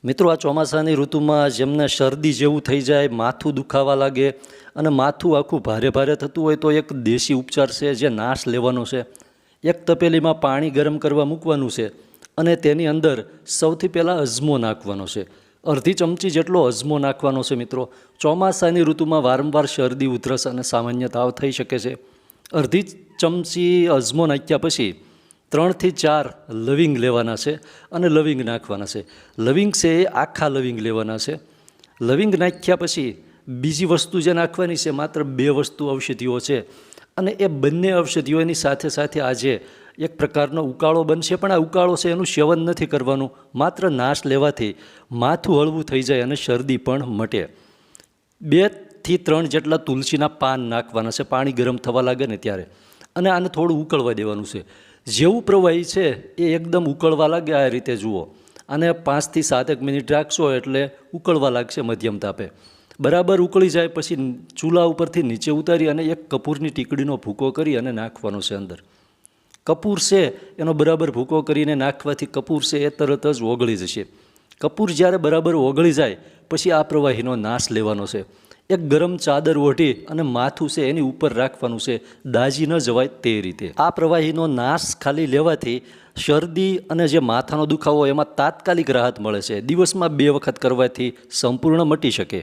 મિત્રો, આ ચોમાસાની ઋતુમાં જેમને શરદી જેવું થઈ જાય, માથું દુખાવા લાગે અને માથું આખું ભારે ભારે થતું હોય તો એક દેશી ઉપચાર છે જે નાશ લેવાનો છે. એક તપેલીમાં પાણી ગરમ કરવા મૂકવાનું છે અને તેની અંદર સૌથી પહેલાં અજમો નાખવાનો છે. અડધી ચમચી જેટલો અજમો નાખવાનો છે. મિત્રો, ચોમાસાની ઋતુમાં વારંવાર શરદી, ઉધરસ અને સામાન્ય તાવ થઈ શકે છે. અડધી ચમચી અજમો નાખ્યા પછી 3 થી 4 લવિંગ લેવાના છે અને લવિંગ નાખવાના છે. લવિંગ છે એ આખા લવિંગ લેવાના છે. લવિંગ નાખ્યા પછી બીજી વસ્તુ જે નાખવાની છે, માત્ર 2 વસ્તુ ઔષધિઓ છે અને એ બંને ઔષધિઓની સાથે સાથે આજે એક પ્રકારનો ઉકાળો બનશે. પણ આ ઉકાળો છે એનું સેવન નથી કરવાનું, માત્ર નાશ લેવાથી માથું હળવું થઈ જાય અને શરદી પણ મટે. 2 થી 3 જેટલા તુલસીના પાન નાખવાના છે પાણી ગરમ થવા લાગે ને ત્યારે, અને આને થોડું ઉકળવા દેવાનું છે. જેવું પ્રવાહી છે એ એકદમ ઉકળવા લાગે આ રીતે જુઓ, અને 5 થી 7 મિનિટ રાખશો એટલે ઉકળવા લાગશે મધ્યમ તાપે. બરાબર ઉકળી જાય પછી ચૂલા ઉપરથી નીચે ઉતારી અને એક કપૂરની ટીકડીનો ભૂકો કરી અને નાખવાનો છે અંદર. કપૂર છે એનો બરાબર ભૂકો કરીને નાખવાથી કપૂર છે એ તરત જ ઓગળી જશે. કપૂર જ્યારે બરાબર ઓગળી જાય પછી આ પ્રવાહીનો નાશ લેવાનો છે. એક ગરમ ચાદર ઓઢી અને માથું છે એની ઉપર રાખવાનું છે, દાઝી ન જવાય તે રીતે. આ પ્રવાહીનો નાશ ખાલી લેવાથી શરદી અને જે માથાનો દુખાવો એમાં તાત્કાલિક રાહત મળે છે. દિવસમાં 2 વખત કરવાથી સંપૂર્ણ મટી શકે.